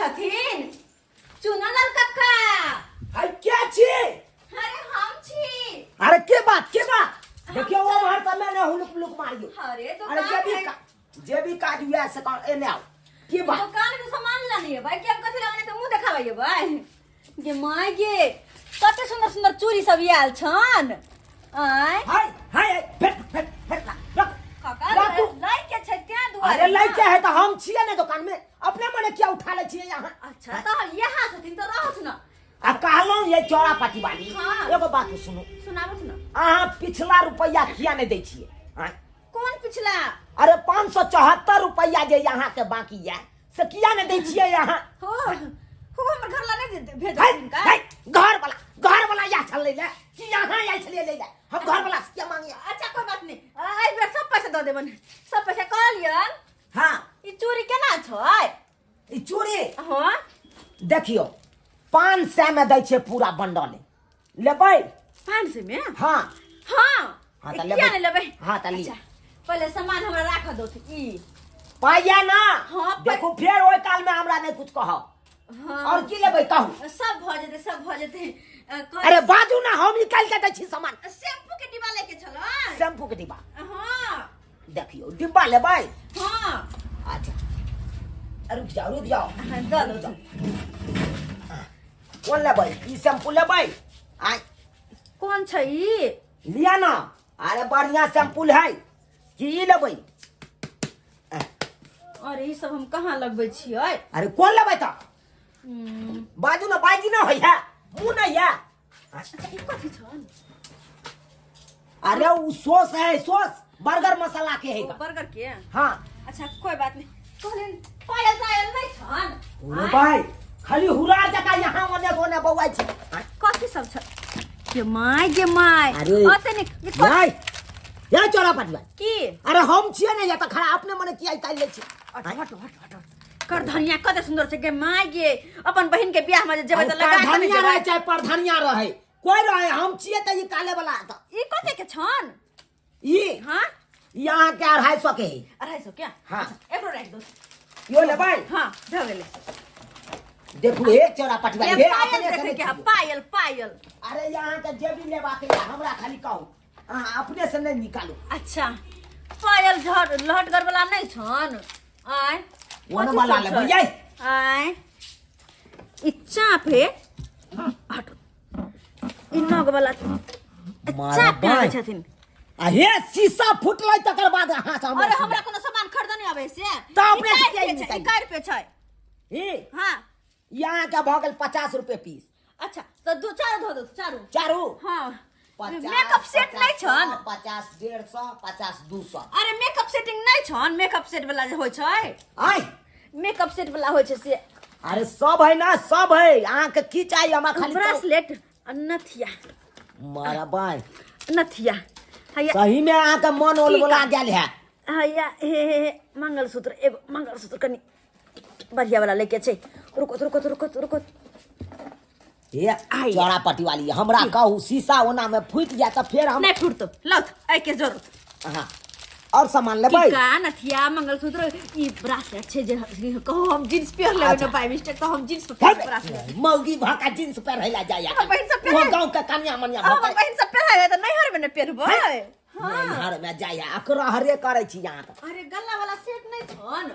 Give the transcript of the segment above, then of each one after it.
छथिन चुनलाल कक्का। अरे क्या छी? अरे हम छी। अरे के बात देखियो वो हर समय ने हुलुक मारियो। अरे अरे जे भी काज हुआ से एने आओ के बात दुकान के सामान लानी है भाई, क्या कथि लाने तो मुंह देखाबे भाई। ये माय गे कते सुंदर सुंदर चूड़ी सब आयल छन। आय हाय फेट रख काका लाई के छै त्या दुआरे। अरे लाई क्या है तो हम छिए ने दुकान में अपने मने क्या उठा ले छिए यहाँ। अच्छा तो यहाँ छथिन तो रहत न। आ कहलो ये चौड़ा पाटी वाली हाँ। एगो बात सुनो सुनाबत न। अहाँ पिछला रुपया किया नहीं दै छिए? कौन पिछला? अरे 574 रुपया जे यहाँ के बाकी है से किया नहीं दै छिए यहाँ? हो हमर घर ला नहीं भेजथिन का? घर वाला या चल ले कि यहाँ या चले ले हम घर वाला से क्या मांगिए? अच्छा कोई बात नहीं, आई बेर सब पैसा दे देबन, सब पैसा कहलियन। हाँ ई चूड़ी केना छै? ई चूड़ी हां देखियो 500 में दै छे पूरा बंडल लेबै। 500 में? हाँ हां तो क्या नहीं लेबै? हाँ तो ली अच्छा पहले सामान हमरा राख दो ई पाइया ना। हाँ, देखो फिर ओइ काल में हमरा नहीं कुछ कहो। हाँ और की लेबै कहू? सब भ जेते अरे बाजू ना हम निकाल के दै छी सामान। शैम्पू के डिब्बा लेके चलो। शैम्पू के डिब्बा हां देखियो डिब्बा लेबै। हां अच्छा रुक जाओ दो दो। कौन लेबै? ई शैम्पू लेबै? आय कौन छै ई? लिया ना। अरे बढ़िया शैम्पू है कि ई लेबै? अरे ई सब हम कहाँ लगबै छियै? अरे कौन लेबै त? बाजू ना बाजी ना होय है मुंह नहीं है। अच्छा ई कथि छन? अरे उ सॉस है सॉस बर्गर मसाला के है का? बर्गर के? हाँ अच्छा कोई बात नहीं। कहलिन पायल तायल नहीं छन? ओ भाई खाली हुरार जका यहाँ ओने ओने बौआइ छी। कथि सब छ? के माय अरे अते नहीं भाई ये चोरा पटवा की? अरे हम छिए नहीं या त खड़ा अपने मने किया काल ले छी। हट कर धनिया कते सुंदर छै गे माय गे। अपन बहिन के बियाह में जेबै त लगा के धनिया रहे चाहे पर धनिया रहे कोई रहे हम छिए त ई काले वाला त ई कते के छन? ई हां यहाँ के 250 के है। 250 क्या? हाँ। एकरो राख दो। यो लेबै? हां ध गेले। देखो एक चोरा पटवा हे अपने से देखे नहीं के पायल। अरे यहाँ के जे भी लेबा के हमरा खाली कहू अपने से नहीं निकालो। अच्छा पायल लहटगर वाला नहीं छन? आय ओने वाला लेबै ये। आय ई चाप है हट ई नग वाला चाप के आबै छथिन। आ हे शीशा फुटलै तकर बाद हां से अरे हमरा कोनो सामान खरीद नहीं आबै से तो अपने से क्या निकाल? ई कार पे छै। ए हां यहाँ का भगल 50 रुपए पीस। अच्छा तो दो चार धो दो चारू हां 50, मेकअप सेट नहीं छन? 50 150 50 200। अरे मेकअप सेटिंग नहीं छन? मेकअप सेट वाला जे होय छै आय मेकअप सेट वाला होय छै से। अरे सब है ना सब है। यहाँ के की चाहिए हमरा खाली ब्रेसलेट नथिया मारा बाय नथिया हैया सही में यहाँ का मन ओल बोला गेल है। हैया हे मंगलसूत्र एगो मंगलसूत्र कनी बढ़िया वाला लेके छै। रुको ये चौड़ा पट्टी वाली हमरा कहू शीशा ओना में फूट गया त फिर हम नहीं फुटतो लौथ आई के जरूरत। हां और सामान लेबै? टीका नथिया मंगलसूत्र ई ब्रेसलेट छै जे कहो हम जींस पहन लेबै न बाय मिस्टेक तो हम जींस पहन ब्रेसलेट मौगी भाका जींस पहनैला जाया। हमर बहिन सब वो गांव के कन्या मनिया हमर बहिन सब पहनाय त नहीं हर में पहनबै। हां घर में जाया अकरा हरे करे छी यहाँ त। अरे गला वाला सेट नहीं छन?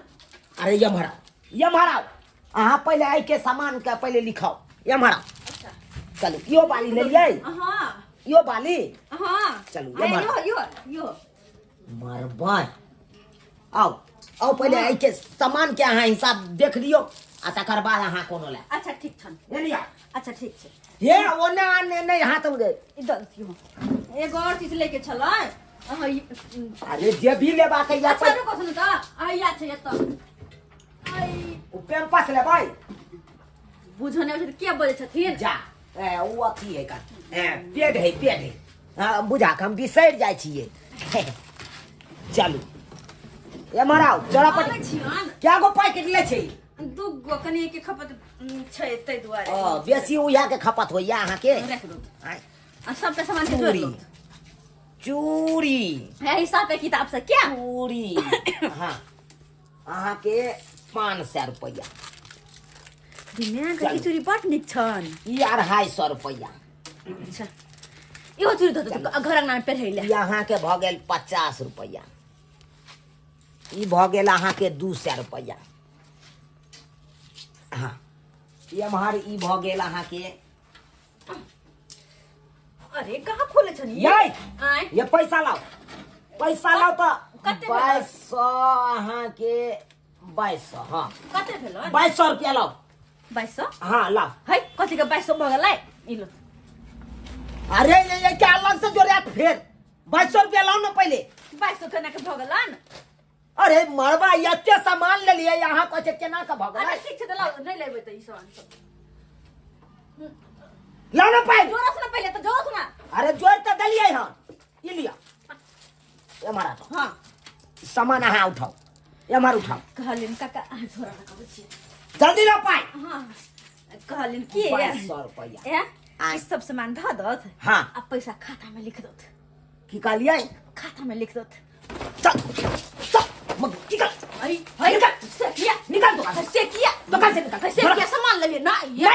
अरे ये मारा अहाँ पहले आई के सामान के पहले लिखाओ ये मारा। अच्छा चलो यो बाली ले लिए। हां यो बाली हां चलो ये मारा यो मरबा आओ पहले आई के सामान के अहाँ हिसाब देख लियो आ तकर बाद अहाँ कोनो ले। अच्छा ठीक छन ले लिया। अच्छा ठीक छै। ये ओने आने नहीं हाथ उड़े इधर थियो एगो और चीज लेके चलै। अरे जे भी लेबा के या अच्छा रुको सुन त आइया छै एत आई ओ पेम्पस ले भाई बुझो नै छै के बोले छथिन जा ओ अथी है का पेड़ है हां बुझा के हम बिसर जाय छिए। चलू ये माराओ जरा पट क्या गो पैकेट ले छै? दू गो कनी के खपत छै तै दुआरे। बेसी उया के खपत होइया अहाँ के? रख दो आय आ सब पे सामान के जोड़ लो। चूड़ी है हिसाब पे किताब से क्या? चूड़ी हाँ अहाँ के 500 रुपया दुनिया का की चूड़ी बड़ निक छन। ई 250 रुपया। अच्छा इहो चूड़ी दो तो घर अंगना में पहिरैले। यहाँ के भ गेल 50 रुपया। ई भ गेल अहाँ के 200 रुपया। हाँ ये हमार ई भ गेल अहाँ के। अरे कहाँ खोले छन ये आय ये पैसा लाओ, पैसा लाओ तो कते 2200 अहाँ के 2200। हाँ कते भेलो 2200 रुपया लाओ। 2200 हाँ लाओ। है कथि के 2200 भ गेलै ई लो। अरे ये क्या अलग से जोड़े फिर 2200 रुपया लाओ ना पहले। 2200 केना के भ गेलन। अरे मरबा एते सामान ले लिए यहाँ कहे केना का भ अरे गेलै। ठीक छै त लाओ नहीं लेबै त ई सामान सब लाओ ना पाई। जोरा सुना पहले तो जोरा सुना। अरे जोड़ तो दलिए हाँ ये लिया ये हमारा तो। हाँ सामान अहाँ उठाओ ये हमारा उठाओ। कहलिन काका झोरा ना कहै छी। जल्दी ला पाई। हाँ कहलिन की 2200 रुपया। ए ई सब सामान ध दत। हाँ आ पैसा खाता में लिख दत। की कहलिए खाता में लिख दत। चल चल मग निकल। अरे निकल से किया निकल दुकान से। से किया दुकान से निकल। से किया सामान लेलिए ना नहीं ये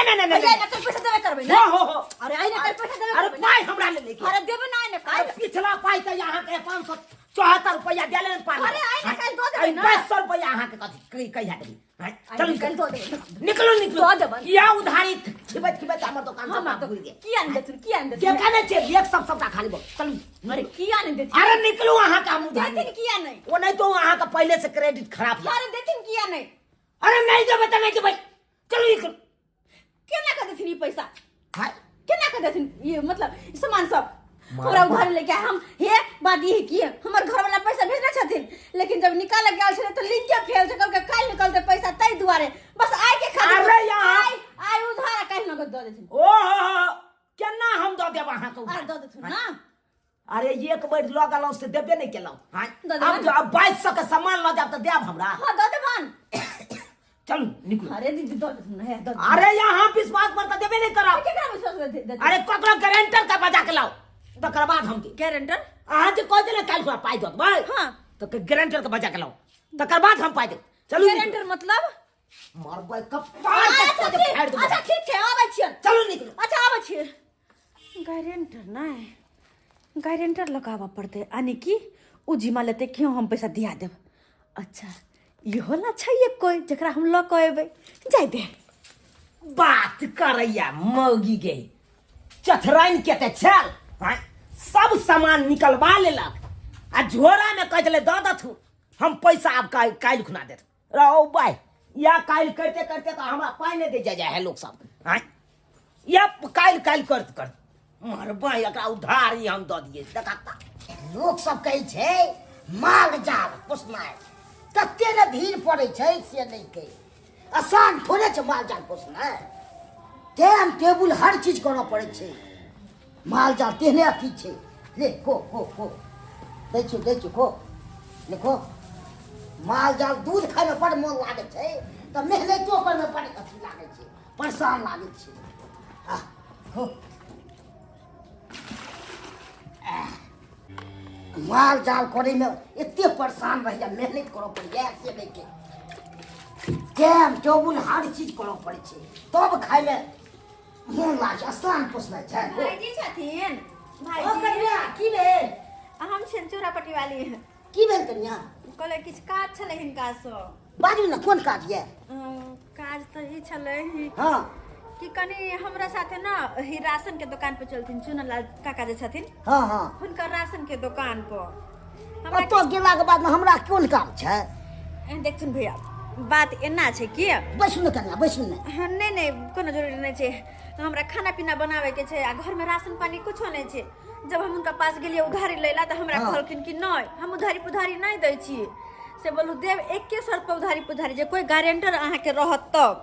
कल पैसा देबे करबै ना। हो अरे आई ना कल पैसा देबे अरे करबै ना। पाई हमरा ले लेके। अरे देबे ना आई ना अरे कल। पिछला पाई तो यहाँ के 574 रुपया देले न पानी। अरे आई ना कल दो देबै ना। 2200 रुपया यहाँ के कथी कही हटली। चल कल दो देबै। निकलो निकलो। दो देबै। या उधारी खिबत हमर दुकान से हम तो भूल गए। किया नहीं देथुन किया नहीं के देथुन। कहने छे एक सबटा खाली बोल। चल अरे किया नहीं देथुन। अरे निकलो वहां का मुंह देथिन धानी। किया नहीं। वो नहीं तो वहां का पहले से क्रेडिट खराब है। अरे देथिन किया नहीं। अरे नहीं देबे तो नहीं देबे। चलो निकलो। केना कर देथिन ई पैसा। हां केना कर देथिन ये मतलब ई सामान सब मार हमरा बाप। उधार लेके हम हे बात ये की हमर घर वाला पैसा भेजना छथिन लेकिन जब निकाल के आल छले तो लिंक के फेल से कल काल निकलते पैसा तई दुआरे बस आय के खातिर। अरे यहाँ। आय उधार काल नगद दे देथिन। ओ हो केना हम दो देब अहां को। अरे दे देथिन ना। अरे एक बार लग गलो से देबे नहीं केलो। हां दे देबन। अब जो 2200 के सामान ल जाब तो देब हमरा। हां दे देबन। चलो निकलो। अरे दीदी दे देथिन है दे। अरे यहाँ विश्वास पर तो देबे नहीं करब। केकरा विश्वास दे दे। अरे ककरो गारंटर का बजा के लाओ तकर बाद हम के गारंटर। अहाँ जे कह देले काल को पाई दो भाई। हां तो गारंटर का बजा के लाओ तकर बाद हम पाई दे। चलो गारंटर मतलब मरबै कपाल अच्छा तक फाड़ दो। ठीक छै आबै छियन। चलो निकलो। अच्छा आबै छियै। गारंटर नहीं गारंटर लगावा पड़ते यानी कि उ जिम्मा लेते कि हम पैसा दिया देब। अच्छा इहो ला छै कोई जकरा हम ल के एबै जाय दे। बात करैया मौगी गई चथराइन के ते चल। हां सब सामान निकलवा लेलक आ झोरा में कह देले द दथु हम पैसा अब काल खुना देत रहो भाई। या काल करते करते तो हमरा पाई नहीं दे जाए है लोग सब। हां या काल कर मार भाई एकरा उधारी हम द दिए। देखा लोग सब कहै छै माल जाल पोसनाय कते ने भीड़ पड़े छै से नहीं कहे आसान थोड़े छै माल जाल पोसनाय। टाइम टेबुल हर चीज करना पड़े छै। माल जाल तेहने अथी छै। ले को दै छु को देखो माल जाल दूध खाय में बड़ मन लागे छै त मेहनतो पर में बड़ अथी लागे छै परेशान लागे छै। आ को माल जाल करे में एते परेशान रह जा मेहनत करो पड़ गया से नहीं के टाइम टेबुल हर चीज करो पड़े छै तब खाय में मन लागे आसान पोसना छै। भाईजी छथिन ओ भाईजी कन्या की भेल हम छेंचूरा पट्टी वाली की भेल कन्या कहले किछ काज छले हिनका से। बाजू ना कोन काज ये। काज तो ई छले हाँ कि कनी हमरा साथे ना ही राशन के दुकान पे चलथिन चुनलाल काका जे छथिन हाँ हाँ हुनकर राशन के दुकान पर अब तो गेला के बाद में हमरा कोन काम छै। देखथुन भैया बात एना छै कि बैसू ने कन्या बैसू ने। नहीं नहीं कोनो जरूरी नहीं छै हमरा खाना पीना बनावे के छै आ घर में राशन पानी कुछो नहीं छै। जब हम उनका पास गेलिए उधारी लेला तो हमरा हाँ। कहलखिन कि नहीं हम उधारी पुधारी नहीं दै छी से बोलू देव 21 रुपए उधारी पुधारी जे कोई गारंटर अहाँ के रहत तब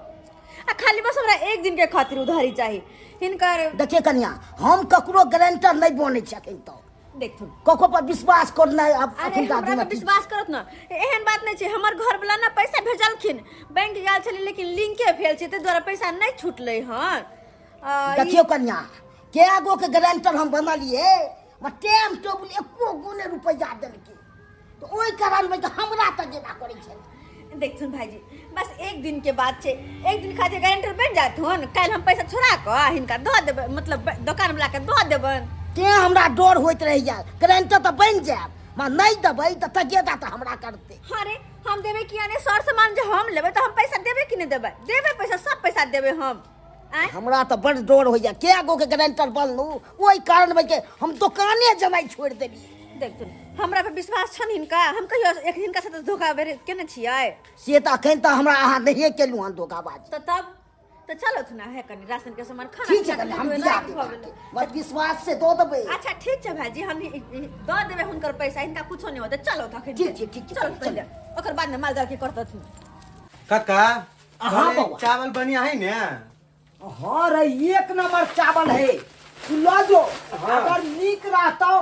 आ खाली बस हमरा एक दिन के खातिर उधारी चाहिए हिनकर। देखिए कन्या हम ककरो गारंटर नहीं बने छथिन तो देखथुन ककरो पर विश्वास करना अब अरे अखन का हमरा दिन पर विश्वास करत ना एहन बात नहीं छै। हमर घर वाला ना पैसा भेजलखिन बैंक गेल छलै लेकिन लिंके फेल छै तै द्वारा पैसा नहीं छूटलै हन। देखियो कन्या के गो के गारंटर हम बनलिए टाइम टेबुल एको गुने रुपया देलकै तो ओई कारण में तो हमरा तो देना पड़े छै। देखथुन भाईजी बस एक दिन के बात छे एक दिन खातिर गारंटर बन जाथुन कल हम पैसा छोड़ा के हिनका दो देबे मतलब दुकान वाला के दो देबन के हमरा डर होइत रह जाए गारंटर तो बन जाए मां नहीं देबै त तगेदा त हमरा करते अरे हम देबे किया ने सर सामान जो हम लेबे तो हम पैसा देबे कि नहीं देबे देबे पैसा सब पैसा देबे हम हमरा तो बड़ डर हो जाए के गो के गारंटर बनलू ओई कारण में के हम दुकाने जमाई छोड़ देली देखथुन हमरा पे विश्वास छन हिनका हम कहियो एक हिनका साथ धोखा बेरे केने छियै से त अखन त हमरा अहाँ नहीं केलू हन धोखाबाज तब तो चलो ना है कनी राशन के सामान खाना ठीक है हम दिया देबे मत विश्वास से दो देबे अच्छा ठीक है भाईजी हम दो देबे हुनकर पैसा इनका कुछ नहीं होते चलो तखन ठीक चलो पहले ओकर बाद में मालदार के करत थू काका हाँ बाबा चावल बढ़िया है ने हाँ रे एक नंबर चावल है तू ला जो अगर नीक रहतो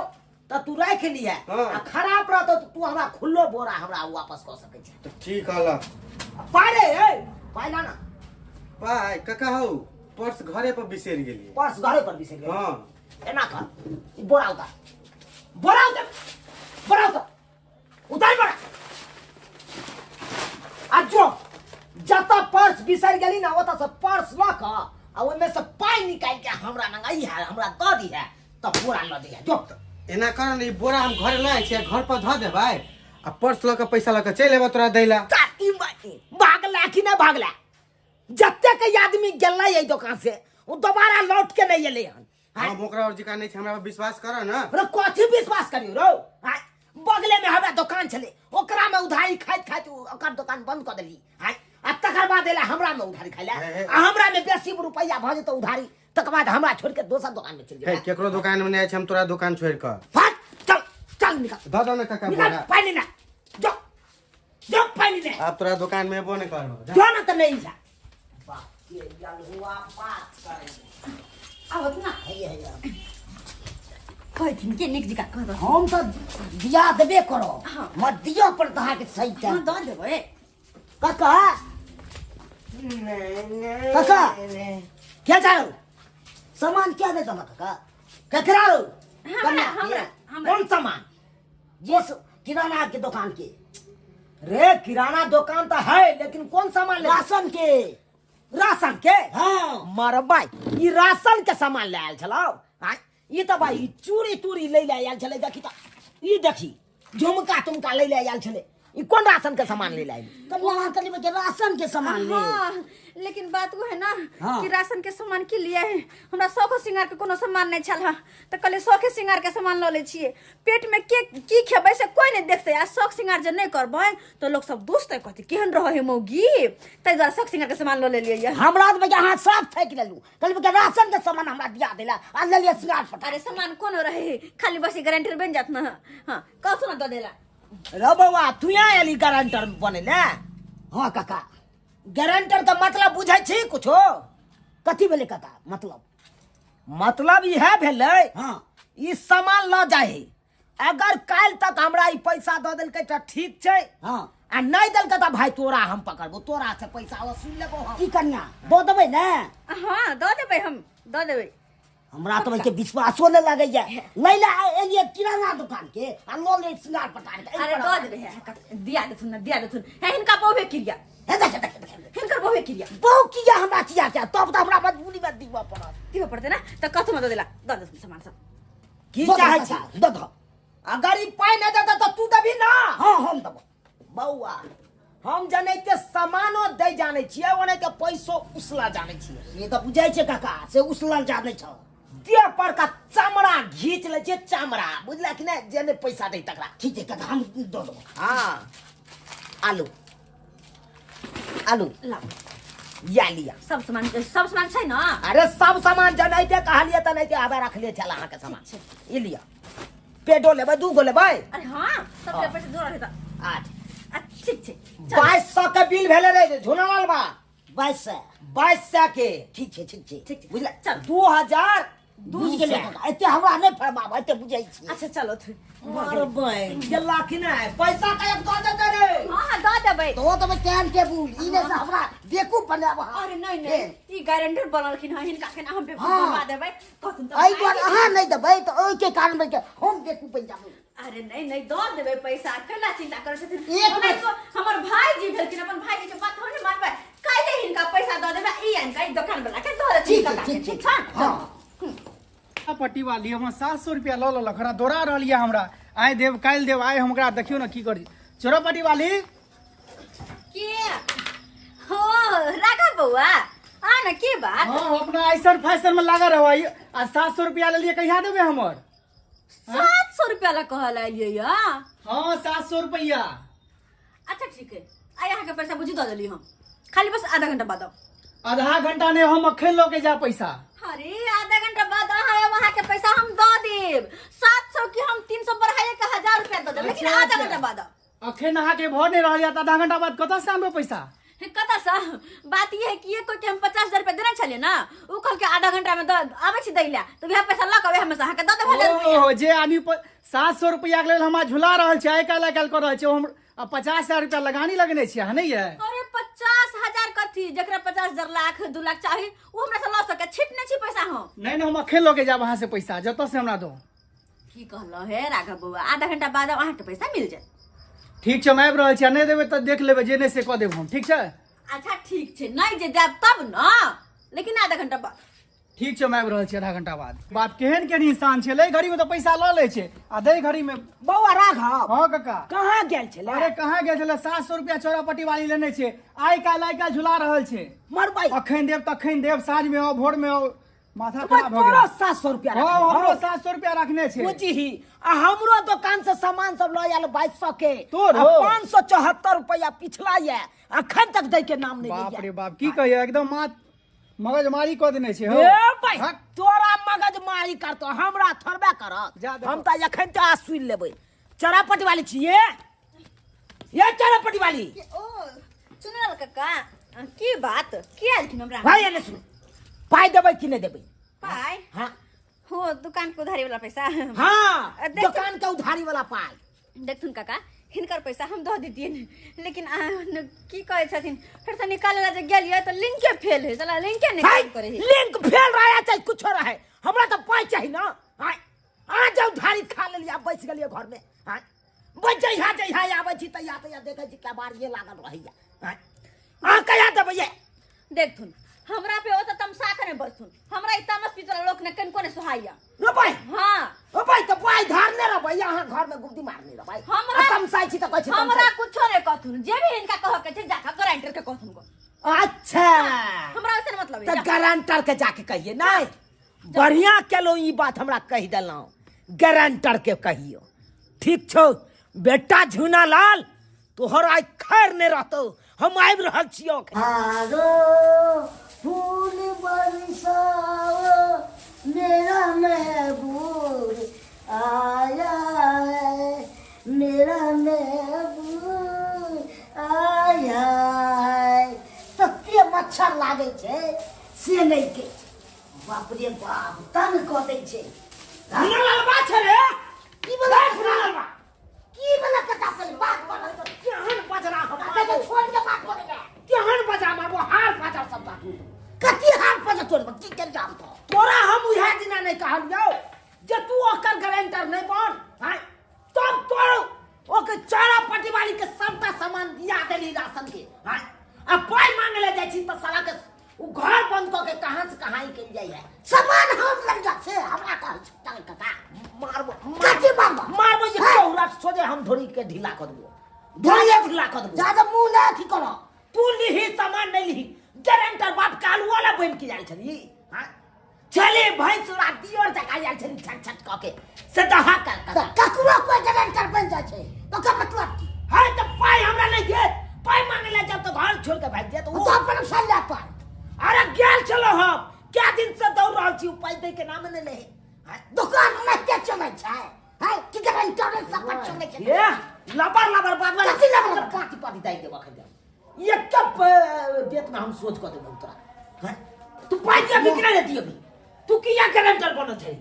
तो तू रख लिया आ खराब रहतो तो तू हमरा खुल्लो बोरा हमरा वापस कर सकै छै तो ठीक हला पारे ए पाइला ना पाय काका हो पर्स घरे पर बिसेर गेलिए पर्स घरे पर बिसर गए हां एना कर ई बोरा उतार उतार बोरा आ जो जता पर्स बिसर गेली ना ओता से पर्स ल क आ ओमे से पाई निकाल के हमरा नंगाई है हमरा द दी है त बोरा ल दे जो एना कर ने बोरा हम घरे लाए छे घर पर ध देबै आ पर्स ल के पैसा ल के चल एबो तोरा दैला चाटी भागला कि ना भागला जत्ते के आदमी गेलै ए दुकान से वो दोबारा लौट के नहीं एले हन हम ओकरा और जिका नहीं छै हमरा पर विश्वास कर न रे कथि विश्वास करियो रो बगले में हमरा दुकान छले ओकरा में उधारी खाइत ओकर दुकान बंद कर देली आ तकर बाद एला हमरा में उधारी खाइला आ हमरा में बेसी रुपया भ जेतो उधारी तकर बाद हमरा छोड़ के दोसर दुकान में चल हे जेबा केकरो दुकान में नहीं छै हम तोरा दुकान छोड़ के फट चल निकल द दो ना काका निकल बोरा पानी ना जो पानी ने अब तोरा दुकान में एबो नहीं करबो जो ना त नहीं जा बाप ये यार हुआ बात करे आवत ना है कोई दिन के निक जिका कहत हम तो दिया देबे करो हाँ। मत दियो पर दहा के सही हां टाइम दो देबे काका काका क्या चाहो सामान क्या दे तमा काका ककरा रो हमरा कौन सामान जिस किराना की दुकान के रे किराना दुकान तो है लेकिन कौन सामान राशन के हाँ मार भाई ये राशन के सामान ले आयल छलो ये तो भाई चूड़ी तूड़ी ले आयल छले देखी तो ये देखी झुमका तुमका ले आयल छले ये कौन राशन के सामान ले आयल तो वहां कली में राशन के सामान ले हाँ लेकिन बात वो है ना हाँ। कि राशन के सामान के लिए है हमरा शौख श्रृंगार के कोनो सामान नहीं छल हा तो कल शौख श्रृंगार के सामान ल ले छिए पेट में के की खेबै से कोई नहीं देखते आ शौख श्रृंगार जे नहीं करबै तो लोग सब दोस्त कहते केहन रह है मौगी तै द्वारा शौख श्रृंगार के सामान ल ले लिए हमरा तो हाथ साफ फेंक लेलू कल के राशन के सामान हमरा दिया देला आ ले लिया श्रृंगार फटा अरे सामान कोनो रहे खाली बस गारंटर बन जात ना हां कहथु ना दो देला रे बउआ तू यहाँ एली गारंटर बने ना हाँ काका गारंटर का मतलब बुझै छी कुछो कथी भेले काका मतलब ई है भेले हाँ ई सामान ल जाए अगर काल तक हमरा ई पैसा द देलकै त ठीक छै हाँ आ नहीं देलकै त भाई तोरा हम पकड़बो तोरा से पैसा वसूल लेबो हम की कन्या दो देबै ना हां दो देबै हम दो देबै हमरा तो के विश्वासो न लगे जा लैला एलिए किराना दुकान के आ लो ले श्रृंगार पटार के अरे दो देबै दिया देथुन है हिनका बहु क्रिया हे देख हिनकर बहु क्रिया बहु किया हमरा किया क्या तब तो हमरा मजबूरी में दीवा पड़त दिबो पड़ते ना तो कथु में दो देला दो दे सामान सब की चाहे छी दो दो अगर ई पाई न देता तो तू देबी ना हां हम देबो बौआ हम जाने के सामानो दे जाने छिए ओने के पैसो उसला जाने छिए ये तो बुझाई छे काका से उसला जाने छ देह पर का चमड़ा घींच ले छे चमड़ा बुझला कि ना जेने पैसा दे तकरा ठीक है काका हम दो दो हां आलू ला या लिया सब सामान छै ना अरे सब सामान जनाइते कहलिए त नहीं के आबे रखले चला अहाँ के सामान ई लिया पेटो लेबै दू गो लेबै अरे हां सब पैसा जोड़ रहता आज ठीक छै 2200 के बिल भेले रे झुनालाल बा 2200 के ठीक छै बुझला चल 2000 दूध के लेकर एते हमरा नहीं फरमाब एते बुझाई छी अच्छा चलो तू अरे भाई गेला कि नहीं पैसा का एक दे दे रे हां दो देबै तो मैं कैन के बुल इने से हमरा बेकूफ बनाब अरे नहीं ई गारंटर बनलखिन हन हिनका के हम पे बनवा देबै कहथुन तो आई बार अहाँ नहीं देबै तो ओइ के कारण में के हम बेकूफ बन जाबो अरे नहीं दो देबै पैसा कला चिंता करे छथिन एक हमर भाई जी भेलखिन ठीक छा हाँ पट्टी वाली हम 700 रुपया ल ल खड़ा दौड़ा रही है हमरा आइ देव काल्हि देव आइ हमरा देखियो ना की करी चोरा पट्टी वाली के हो राखा बउआ आ ना के बात हाँ अपना ऐसा फैशन में लगा रहो आ 700 रुपया ले लिए कहिया देवे हमर 700 रुपया ला कहल आइलिए या हाँ 700 रुपया अच्छा ठीक है आ यहाँ के पैसा बुझी दे देली हम खाली बस आधा घंटा बाद आओ आधा घंटा ने हम अखन लो के जा पैसा अरे आधा घंटा बाद आया वहाँ के पैसा हम दो देब 700 की हम 300 बढ़ाए के 1000 रुपया दे देब लेकिन अच्छा, आधा अच्छा। घंटा बाद आओ अखन अहाँ के भर नहीं रह आधा घंटा बाद कतऽ से आनबे पैसा कता सा बात ये है कि ये कोई के हम 50,000 रुपया देना छलिए ना उ कल के आधा घंटा में आवे छी दैला तो वह पैसा ला के हमें से के दे देब 1000 रुपया ओ जे आदमी 700 रुपया के लेल हमरा झुला रहल छै आइ काल्हि कर रहल छै हम 50,000 रुपया लगानी लगने छियै है नहीं है अरे 50,000 कथी जकरा 50,000 लाख 2 लाख चाहिए वो हमरा से ला सके छिटने छी पैसा हम नहीं नहीं हम अखन लो के जाब वहां से पैसा जतऽ से हमरा दो की कहलो हे राघव बउआ आधा घंटा बाद अहाँ के पैसा मिल जाए ठीक छै हम आबि रहल छी नहीं देबै तऽ देख लेबै जे नहि से कऽ देब हम ठीक छै अच्छा ठीक छै नहीं जे देब तब ना लेकिन आधा घंटा बाद ठीक छै हम आबि रहल छी आधा घंटा बाद बाप केहन केहन इंसान छै लै घड़ी में तो पैसा लऽ लै छै आ दै घड़ी में बौआ राघव हाँ काका कहाँ गेल छले अरे कहाँ गेल छलै 700 रुपया चौरापट्टी वाली लेने छै आइ काल्हि झुला रहल छै मरबै अखन देब तखन देब साँझ में आओ भोर में आओ माथा भाई खराब हो तोरो गेल 700 रुपया हाँ हमरो 700 रुपया रखने छै बुझी आ हमरो दुकान से सामान सब लऽ आयल 2200 के तोरो? 574 रुपया पिछला ये अखन तक दै के नाम नहीं बाप लिया रे बाप की कहिए एकदम मगजमारी कऽ देने छै हो ए भाई हट। तोरा मगज मारी करतो हमरा थोड़बे करत जा देखो। हम त एखन त सुन लेबै चरापट्टी वाली छिए ये चरापट्टी वाली ओ सुनल काका की बात की आलखिन हमरा भाई एने सुन पाई देबै कि नहीं देबै पाई हां हो दुकान के उधारी वाला पैसा हां देख- दुकान के उधारी वाला पाई देखथुन काका हिनकर पैसा हम दे दितियन लेकिन की कहै छथिन फिर से निकाले ला जे गेलिए तो लिंके फेल है चला लिंके नहीं भाई काम करे है लिंक फेल रहा चाहे कुछ रहे हमरा तो पाई चाहिए ना हां आ जाओ उधारी खा लेलिए बैठ गेलिए घर में हां बैठ जाई हां जाई हां आबै छी त या देखै छी क्या बार ये लागल रहैया हां आ कया देबै ये देखथुन हमरा पे ओ त तमसा करे बसथुन हमरा ई तमस पितर लोक ने कन कोने सुहाइया रो भाई हां ओ भाई तो पाई धारने रे भाई यहां घर में गुप्ती मारने रे भाई हमरा- तमसाई छी त कहै छी हमरा कुछो नहीं कहथुन जे भी इनका कह के छै जाका गारंटर के कहथुन को अच्छा हमरा ऐसे मतलब तो है गारंटर के जाके कहिए नहीं बढ़िया केलो ई बात हमरा कह देलौ गारंटर के कहियो ठीक छौ बेटा झुना लाल तोहर आइ खैर नहीं रहतो हम आबि रहल छियो आरो फूल बरसाओ मेरा महबूब आया है मेरा महबूब आया है तते मच्छर लागे छे से नहीं के बाप रे बाप तन को दै छे झुना लाल बा छे रे की बोला झुना लाल बा की बोला कता से बात बोला तो केहन बजरा हम कता छोड़ के बात बोले केहन बजरा मारबो हार पाछा सब बात कती हाथ पर तोड़ की कर जाम तो तोरा हम उहे दिना नहीं कहलियो जे तू ओकर गारंटर नहीं बन हां तब तोरो ओके चौरापट्टी वाली के सबटा सामान दिया देली राशन के हां अब पाई मांगे ले जाई छी त साला के उ घर बंद क के कहां से कहां ही के जाई है सामान हम लग जा से हमरा कह चल कता मारबो कती मारबो मारबो ये चौरा सोजे हम धोरी के ढीला कर देबो धोरी ढीला कर देबो ज्यादा मुंह ना थी करो तू लिही सामान नहीं लिही गारंटर बाप कालू वाला बन के जाई छली हां चले भैंस राती और जका जाई छली छट छट क के से दहा कर ककरो कोई गारंटर बन जा छे ओकर मतलब की है तो पाई हमरा नहीं दे पाई मांगे ले जब तो घर छोड़ के भाग दे तो तो अपन साल पर अरे गेल चलो हम क्या दिन से दौड़ रहल छी पाई दे के नाम नहीं ले दुकान में के चले छै है की गारंटर सब पर चले छै ये लबर लबर बाबा कथी लबर? पाती पाती दाई देबा खा ये कब बेत में हम सोच कर देबो तोरा हैं तू पाई दिया बिकरा ले दियो तू किया गारंटर बनो छै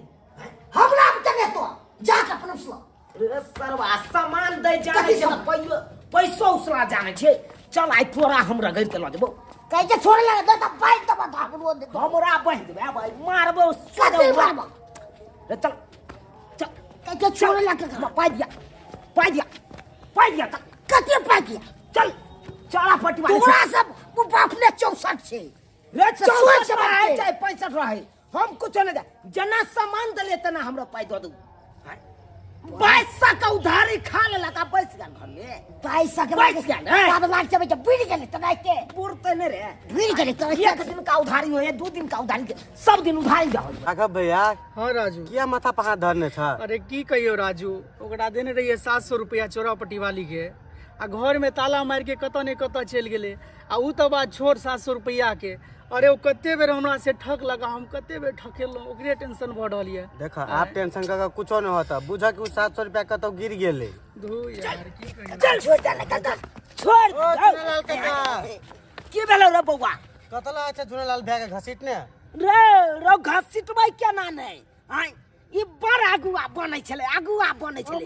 हमरा अब तक तो जाके अपन सो रे सरवा सामान दे जाने कथी छै सामान? पैसो उसरा जाने छै चल आई तोरा हम रगड़ के ल देबो कह के छोड़ ले दे त बाइक तो बता हमरो दे हमरा बह देबे भाई मारबो कथी मारबो रे चल चल कह के छोड़ ले के पाई दिया त कथी पाई दिया चल चौरापट्टी वाली तोरा सब वो बाप ने 64 छे रे सोच 64 समझ रहे के। चाहे 65 रहे हम कुछ नहीं दे जना सामान दले तना हमरा पाई दो दू पैसा का उधारी खा लेला का पैसा घर में पैसा के बैठ गया ना। बाबा लाग से बेटा बीड़ गेले तनाई के पुरते ने रे बीड़ गेले तो एक दिन का उधारी हो 2 दिन का उधारी के सब दिन उधारी जाओ राघव भैया हाँ राजू किया माथा पर हाथ धरने था अरे की कहियो राजू ओकरा देने रहिए 700 रुपया चोरापट्टी वाली के आ घर में ताला मार के कत ने कत चल गेले आ उ तो बात छोड़ 700 रुपया के अरे वो कते बेर हमरा से ठक लगा हम कते बेर ठकेलो ओकरे टेंशन बढ़ रहल है देखो आप टेंशन का कुछो नहीं होता बुझा कि 700 रुपया का तो गिर गेले धू यार की कहियो चल छोड़ दे निकल छोड़ ओ झूलेलाल काका की भेलो रे बौआ कतला अच्छा झूलेलाल भैया के घसीटने रे रो घसीट भाई क्या ना नहीं आई ई बड़ आगुआ बनै छले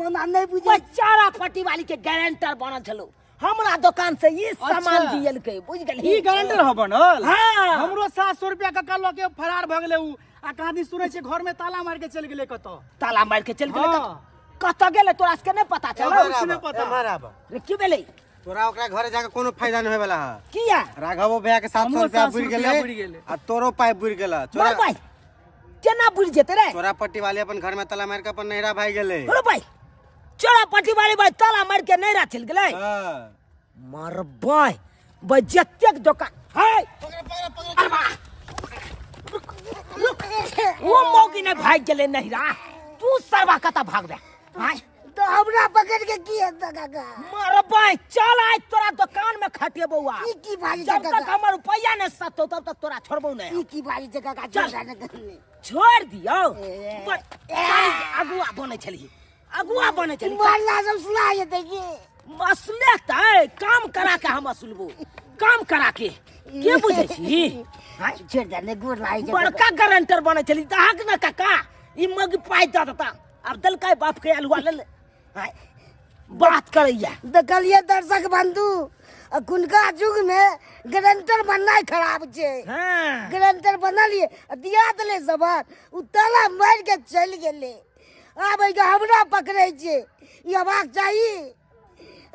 बना नहीं बुझे वो चारा पट्टी वाली के गारंटर बनल छलो हमरा दुकान से ये सामान दियल के बुझ गेली ई गारंटर हो बनल हाँ। हमरो 700 रुपया का कल के फरार भ गेले उ आ कहानी सुनै छै घर में ताला मार के चल गेले कत ताला मार के चल गेले हाँ। कत गेले तोरा के नहीं पता चलो कुछ नहीं पता। रे की भेलै तोरा ओकरा घरे जाके कोनो फायदा नहीं होय वाला है किया राघवो भैया के 700 हमरो रुपया 700 बुड़ रुपया बुड़ गेले गेले। आ तोरो पाइ बुड़ गेला बोल भाई केना बुझ जेते रे चोरा पट्टी वाले अपन घर में ताला मार के अपन नहरा भाई गेले बोल भाई चोरा पट्टी वाली भाई ताला मार के नहीं चल गेले हाँ। मार भाई बजत्यक दुकान है वो मौकी ने भाग गेले नहीं रा तू सरवा कता भाग दे हां तो हमरा पकड़ के की है काका मार भाई चल आज तोरा दुकान में खटिए बउआ की भाई जब काका तक हमर रुपया ने सतो तब तक तोरा छोड़बो नहीं की भाई जगह का चल। जाने करने छोड़ दियो ए। अगुआ बने छली अगुआ बने छली मारला सब सुना ये देखिए मसले तय काम करा के हम असुलबो काम करा के के बुझै छी छोड़ जाने गुड़ लाई बड़का गारंटर बने छली दहक न काका ई मग पाई द देता अब दलकाय बाप के अलवा ले ले हाय बात करैया देखलिए दर्शक बंधु अखुनका युग में गारंटर बनना खराब छे हां गारंटर बनलिए दिया दले जबान उ ताला मार के चल गेले आबै के हमरा पकड़ै छे ई हबाक चाहिए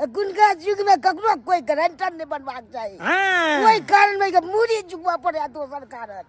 अखुनका युग में ककरो कोई गारंटर नहीं बनबाक चाहिए हां कोई कारण में के मुड़ी जुगवा पड़े दोसर कारण